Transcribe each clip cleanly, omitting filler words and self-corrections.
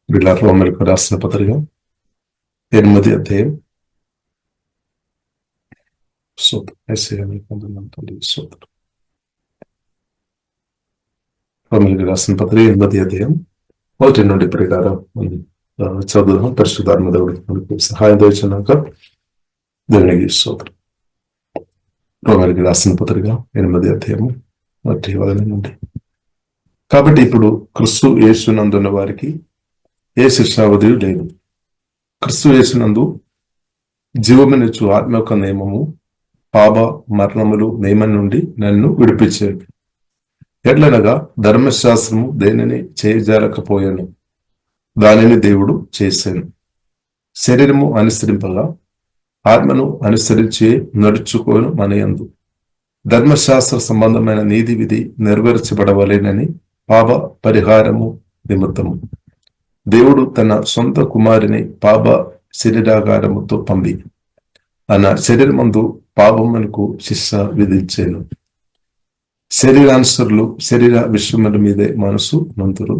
వీళ్ళ రోమిలకు రాసిన పత్రిక 8వ అధ్యాయం. రోమిలకు రాసిన పత్రిక 8వ అధ్యాయం 1 నుండి ప్రకారం చదువు. పరిశుద్ధాత్మ దేవుడు మనకు సహాయం దయచినాక దేవునికి స్తోత్రం. రోమిలకు రాసిన పత్రిక 8వ అధ్యాయం 1 నుండి. కాబట్టి ఇప్పుడు క్రీస్తు యేసునందున్న వారికి ఏ శిక్షావధి లేదు. క్రీస్తు యేసునందు జీవమునిచ్చు ఆత్మ యొక్క నియమము పాప మరణములు నియమం నుండి నన్ను విడిపించేది. ఎట్లనగా ధర్మశాస్త్రము దేనిని చేయజాలకపోయాను, దానిని దేవుడు చేశాను. శరీరము అనుసరింపగా ఆత్మను అనుసరించి నడుచుకోను మనయందు ధర్మశాస్త్ర సంబంధమైన నీతి విధి నెరవేర్చబడవలేనని పాప పరిహారము నిమిత్తము దేవుడు తన సొంత కుమారుని పాప శరీరాగారముతో పంపి ఆయన శరీరమందు పాపమునకు శిక్ష విధించాను. శరీరానుసరులు శరీర విషయముల మీదే మనసు నొందురు,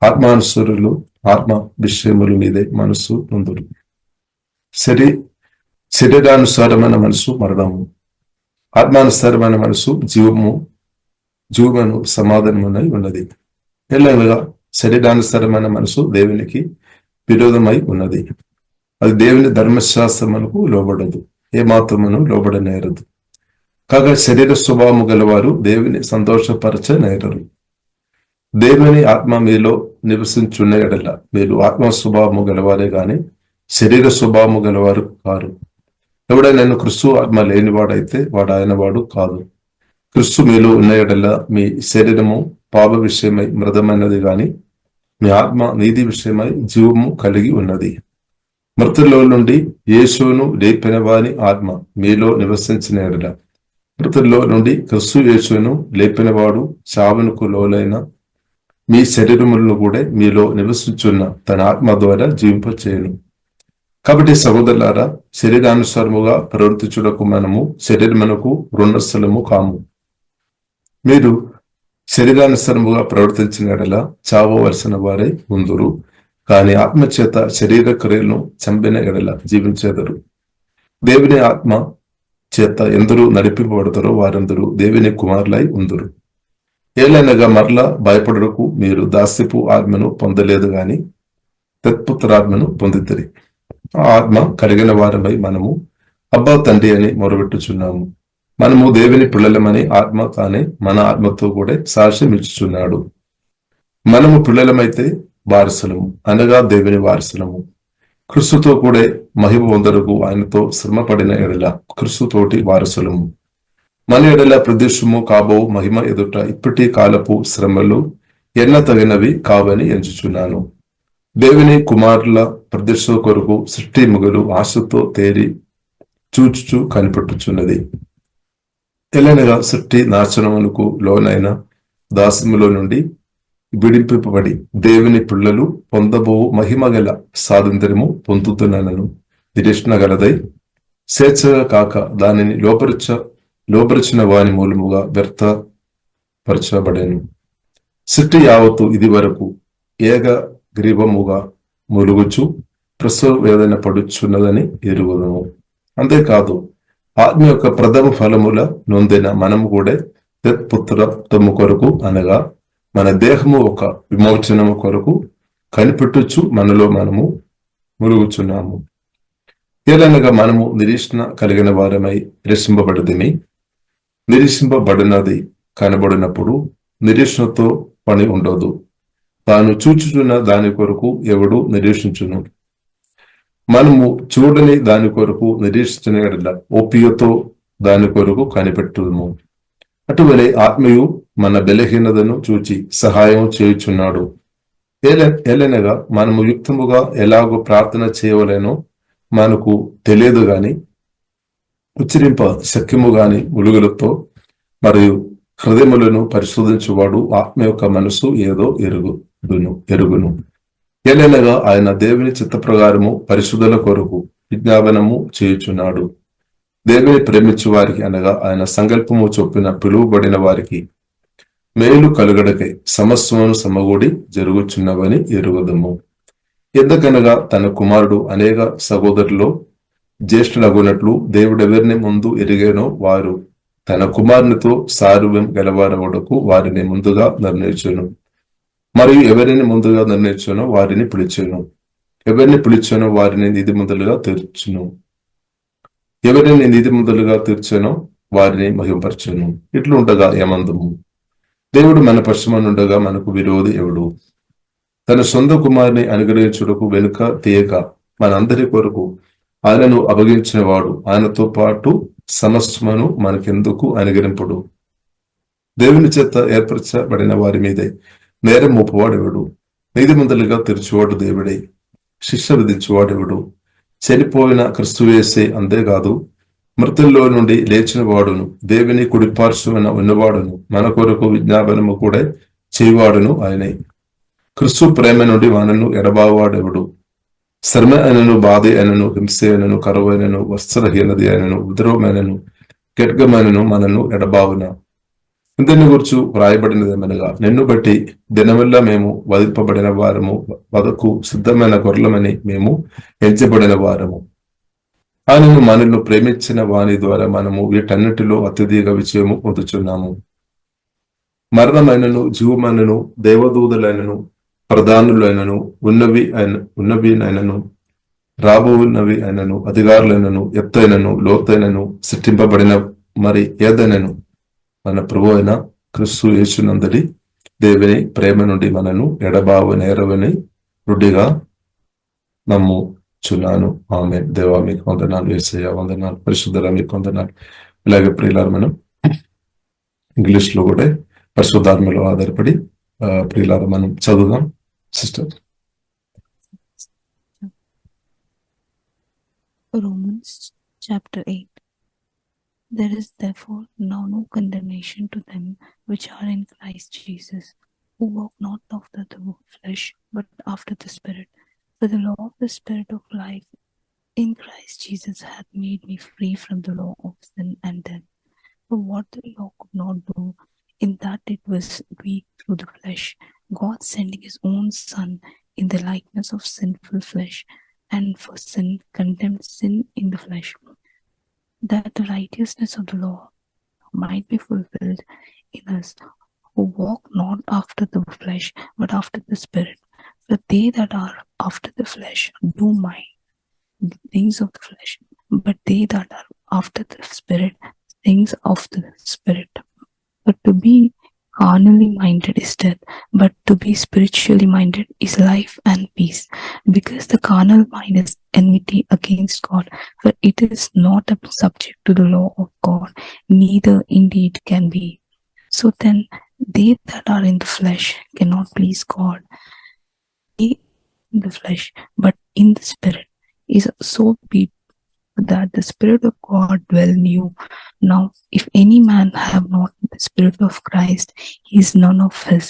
ఆత్మానుసరులు ఆత్మ విషయముల మీదే మనసు నొందురు. శరీరానుసారమైన మనసు మరణము, ఆత్మానుసారమైన మనసు జీవమును సమాధానమునై ఉన్నది. ఎలాగగా శరీరానుసారమైన మనసు దేవునికి విరోధమై ఉన్నది. అది దేవుని ధర్మశాస్త్రమునకు లోబడదు, ఏమాత్రమును లోబడనేరదు. కాగా శరీర స్వభావము గలవారు దేవుని సంతోషపరచనేరరు. దేవుని ఆత్మ మీలో నివసించున్న ఎడల మీరు ఆత్మ స్వభావము గలవారే గాని శరీర స్వభావము గలవారు కారు. ఎవడైనా క్రీస్తు ఆత్మ లేనివాడైతే వాడు ఆయన వాడు కాదు. క్రీస్తు మీలో ఉన్న ఎడల మీ శరీరము పాప విషయమై మృతమైనది గాని మీ ఆత్మ నీతి విషయమై జీవము కలిగి ఉన్నది. మృతుల్లో నుండి యేసును లేపిన వాని ఆత్మ మీలో నివసించిన ఎడల మృతుల్లో నుండి క్రీస్తు యేసును లేపినవాడు చావునకు లోలైన మీ శరీరములను కూడా మీలో నివసించున్న తన ఆత్మ ద్వారా జీవింపచేయను. కాబట్టి సహోదరులారా, శరీరానుసారముగా ప్రవర్తించుటకు మనము శరీరమునకు రుణస్థలము కాము. మీరు శరీరానుసారముగా ప్రవర్తించిన ఎడల చావవలసిన వారై ఉందురు, కానీ ఆత్మచేత శరీర క్రియలను చంపిన ఎడల జీవించేదరు. దేవుని ఆత్మ చేత ఎందరూ నడిపింపబడతారో వారందరూ దేవుని కుమారులై ఉందురు. ఏలైనగా మరలా భయపడుటకు మీరు దాస్యపు ఆత్మను పొందలేదు గాని తత్పుత్రాత్మను పొందితిరి. ఆ ఆత్మ కలిగిన వారమై మనము అబ్బా తండ్రి అని మొరబెట్టుచున్నాము. మనము దేవుని పిల్లలమని ఆత్మ తానే మన ఆత్మతో కూడా సాక్ష్యం ఇచ్చుచున్నాడు. మనము పిల్లలమైతే వారసులము, అనగా దేవుని వారసులము. క్రీస్తుతో కూడా మహిమ పొందరకు ఆయనతో శ్రమపడిన ఎడల క్రీస్తుతోటి వారసులము. మన ఎడల ప్రదేశము కాబో మహిమ ఎదుట ఇప్పటి కాలపు శ్రమలు ఎన్న తగినవి కావని ఎంచుచున్నాను. దేవుని కుమారుల ప్రదేశం కొరకు సృష్టి ముగలు ఆశతో తేరి చూచుచు కనిపెట్టుచున్నది. ఎలానగా సృష్టి నాశనమునకు లోనైన దాస్యములో నుండి విడిపింపబడి దేవుని పిల్లలు పొందబో మహిమగల స్వాతంత్ర్యము పొందుతున్నానను నిరీక్షణ గలదై స్వేచ్ఛగా కాక దానిని లోపరిచిన వాని మూలముగా వ్యర్థపరచబడాను. సృష్టి యావత్తు ఇది వరకు ఏక గ్రీవముగా ములుగుచు ప్రసవ వేదన పడుచున్నదని ఎరుగుదము. అంతేకాదు ఆత్మ యొక్క ప్రథమ ఫలముల నొందిన మనము కూడా తత్పుత్రత్వము కొరకు, అనగా మన దేహము ఒక విమోచనము కొరకు కనిపెట్టుచు మనలో మనము మురుగుచున్నాము. ఏలనగా మనము నిరీక్షణ కలిగిన వారమై నిరీక్షింపబడదిమి. నిరీక్షింపబడినది కనబడినప్పుడు నిరీక్షణతో పని ఉండదు. తాను చూచుచున్న దాని కొరకు ఎవడు నిరీక్షించును. మనము చూడని దాని కొరకు నిరీక్షించిన ఎడల ఓపికతో దాని కొరకు కనిపెట్టుము. అటువలే ఆత్మయు మన బలహీనతను చూచి సహాయం చేయుచున్నాడు. ఏలనగా మనము యుక్తముగా ఎలాగో ప్రార్థన చేయవలేనో మనకు తెలియదు గాని ఉచ్చరింప శక్యము గాని ఉలుగులతో మరియు హృదయములను పరిశోధించువాడు ఆత్మ యొక్క మనసు ఏదో ఎరుగును. ఏలైనగా ఆయన దేవుని చిత్త ప్రకారము పరిశుద్ధుల కొరకు విజ్ఞాపనము చేయుచున్నాడు. దేవుని ప్రేమించు వారికి, అనగా ఆయన సంకల్పము చొప్పున పిలువబడిన వారికి మేలు కలుగడకై సమస్తమును సమగూడి జరుగుచున్నవని ఎరుగుదము. ఎందుకనగా తన కుమారుడు అనేక సహోదరులో జ్యేష్ఠులగునట్లు దేవుడెవరిని ముందు ఎరిగానో వారు తన కుమారునితో సారూప్యం గలవారవడకు వారిని ముందుగా నిర్ణయించును. మరియు ఎవరిని ముందుగా నిర్ణయించునో వారిని పిలిచును. ఎవరిని పిలిచానో వారిని నీతిమంతులుగా తీర్చును. ఎవరిని నీతిమంతులుగా తీర్చానో వారిని మహింపరచును. ఇట్లుండగా ఏమందము, దేవుడు మన పశ్చిమనుండగా మనకు విరోధి ఎవడు? తన సొంత కుమారుని అనుగ్రహించుటకు వెనుక తీయక మనందరి కొరకు ఆయనను అప్పగించిన వాడు ఆయనతో పాటు సమస్తమును మనకెందుకు అనుగ్రహింపుడు? దేవుని చేత ఏర్పరచబడిన వారి మీదే నేరం మోపువాడెవడు? నీతిమంతులుగా తీర్చువాడు దేవుడే. శిక్ష విధించువాడెవడు? చనిపోయిన క్రిస్తువేసే, అంతేకాదు మృతుల్లో నుండి లేచిన వాడును, దేవుని కుడిపార్శ్వన ఉన్నవాడును, మన కొరకు విజ్ఞాపనము కూడా చేయవాడును ఆయనే. క్రిస్తు ప్రేమ నుండి మనను ఎడబావాడెవడు? శ్రమ అయినను, బాధ అయినను, హింస అయినను, కరువైనను, వస్త్రహీనది అయినను, ఉపద్రవమైనను, ఖడ్గమైనను మనను ఎడబావున. ఇందుని గురించి వ్రాయబడినదేమనగా, నిన్ను బట్టి దినవల్ల మేము వధింపబడిన వారము, వదకు సిద్ధమైన గొర్రెలమని మేము ఎంచబడిన వారము. ఆయనను మనల్ని ప్రేమించిన వాని ద్వారా మనము వీటన్నిటిలో అత్యధిక విజయము పొందుచున్నాము. మరణమైనను, జీవమైనను, దేవదూతలైనను, ప్రధానులైనను, ఉన్నవినైనను, రాబోన్నవి అయినను, అధికారులైనను, ఎత్తైనను, లోతైనను, సృష్టింపబడిన మరి ఏదైనను మన ప్రభు అయిన క్రీస్తు యేసునందలి దేవుని ప్రేమ నుండి మనను ఎడబావ నేరవని రుడిగా నమ్ముచున్నాను. ఆమె. దేవా మీకు వందనాలు, యేసయ్య వందనాలు, పరిశుద్ధుల మీకు వందనాలు. ఇలాగే ప్రియులారు, మనం ఇంగ్లీష్ లో కూడా పరిశుద్ధాత్మలో ఆధారపడి ప్రియులారు మనం చదువుదాం. Sister. Romans chapter 8. There is therefore now no condemnation to them which are in Christ Jesus, who walk not after the flesh, but after the Spirit. For the law of the Spirit of life in Christ Jesus hath made me free from the law of sin and death. For what the law could not do, in that it was weak through the flesh, God sending his own Son in the likeness of sinful flesh, and for sin condemned sin in the flesh, that the righteousness of the law might be fulfilled in us, who walk not after the flesh, but after the Spirit. For they that are after the flesh do mind the things of the flesh, but they that are after the Spirit, things of the Spirit. But to be carnally minded is death, but to be spiritually minded is life and peace. Because the carnal mind is enmity against God, for it is not subject to the law of God, neither indeed can be. So then they that are in the flesh cannot please God. He in the flesh, but in the Spirit, is so be that the Spirit of God dwell in you. Now, if any man have not the Spirit of Christ, he is none of his.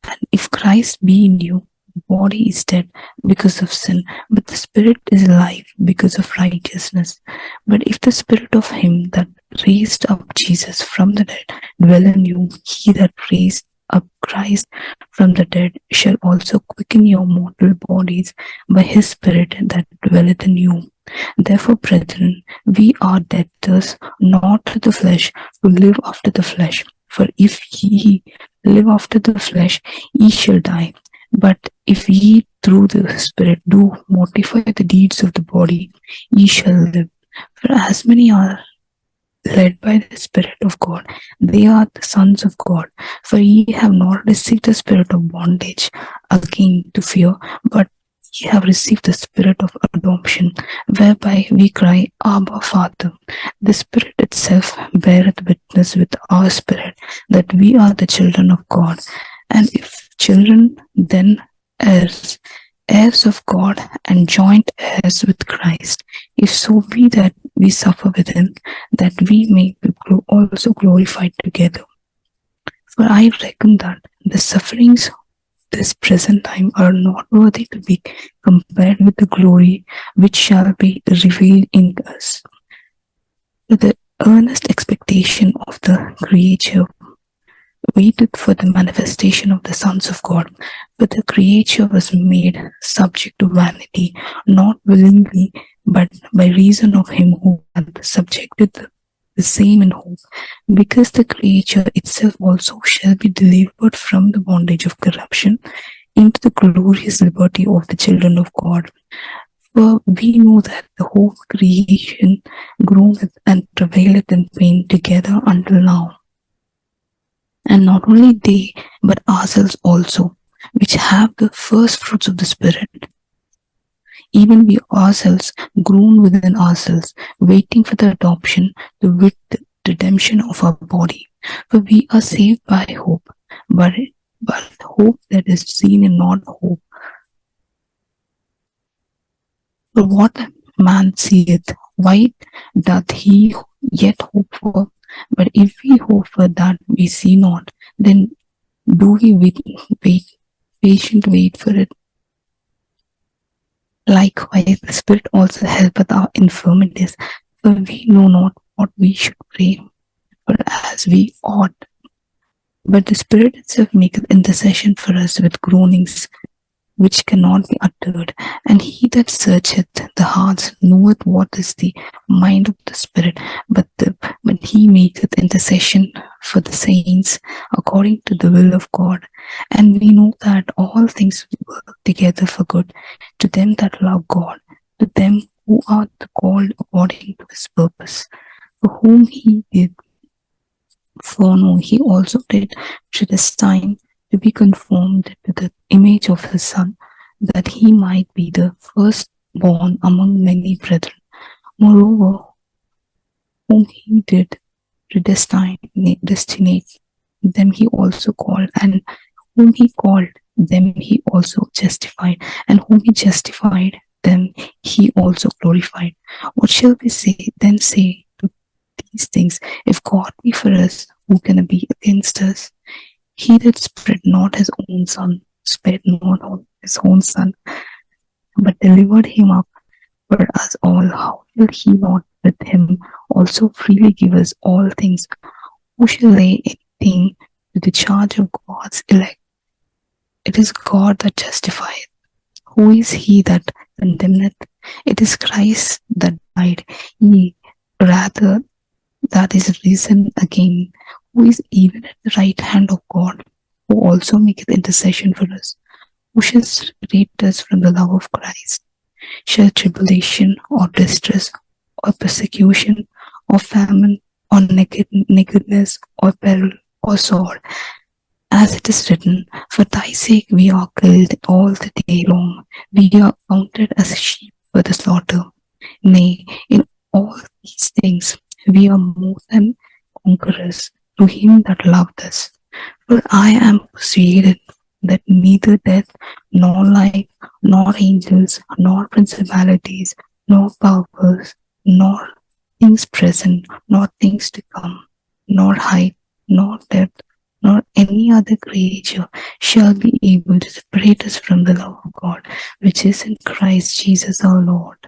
And if Christ be in you, the body is dead because of sin, but the Spirit is life because of righteousness. But if the Spirit of him that raised up Jesus from the dead dwell in you, he that raised up Christ from the dead shall also quicken your mortal bodies by his Spirit that dwelleth in you. Therefore, brethren, we are debtors not to the flesh to live after the flesh. For if ye live after the flesh, ye shall die. But if ye through the Spirit do mortify the deeds of the body, ye shall live. For as many are led by the Spirit of God, they are the sons of God. For ye have not received the spirit of bondage again to fear, but ye have received the Spirit of adoption, whereby we cry, Abba, Father. The Spirit itself beareth witness with our spirit that we are the children of God. And if children, then heirs, heirs of God, and joint heirs with Christ, if so be that we suffer with him, that we may be also glorified together. For I reckon that the sufferings this present time are not worthy to be compared with the glory which shall be revealed in us. The earnest expectation of the creature waited for the manifestation of the sons of God. For the creature was made subject to vanity, not willingly, but by reason of him who hath subjected the same in hope, because the creature itself also shall be delivered from the bondage of corruption into the glorious liberty of the children of God. For we know that the whole creation groaneth and travaileth in pain together until now. And not only they, but ourselves also, which have the first fruits of the Spirit, even we ourselves groan within ourselves, waiting for the adoption, the redemption of our body. For we are saved by hope, but hope that is seen is not hope. For what man seeth, why doth he yet hope for? But if we hope for that we see not, then do we patient wait for it. Likewise, the Spirit also helpeth our infirmities, for we know not what we should pray for as we ought. But the Spirit itself maketh intercession for us with groanings which cannot be uttered. And he that searcheth the hearts knoweth what is the mind of the Spirit, but he maketh intercession for the saints according to the will of God. And we know that all things work together for good to them that love God, to them who are called according to his purpose, for whom he did foreknow, he also did predestine to be conformed to the image of his Son, that he might be the firstborn among many brethren. Moreover, whom he did destinate, them he also called, and whom he called, them he also justified, and whom he justified, them he also glorified. What shall we then say to these things? If God be for us, who can be against us? He that spared not his own son, but delivered him up for us all, how will he not with him also freely give us all things? Who shall lay anything to the charge of God's elect? It is God that justifieth. Who is he that condemneth? It is Christ that died, yea, rather that is risen again, who is even at the right hand of God, who also maketh intercession for us. Who shall separate us from the love of Christ? Shall tribulation, or distress, or persecution, or famine, or nakedness, or peril, or sword? As it is written, for thy sake we are killed all the day long, we are counted as sheep for the slaughter. Nay, in all these things we are more than conquerors to him that loved us. For I am persuaded that neither death, nor life, nor angels, nor principalities, nor powers, nor things present, nor things to come, nor height, nor depth, nor any other creature shall be able to separate us from the love of God, which is in Christ Jesus our Lord.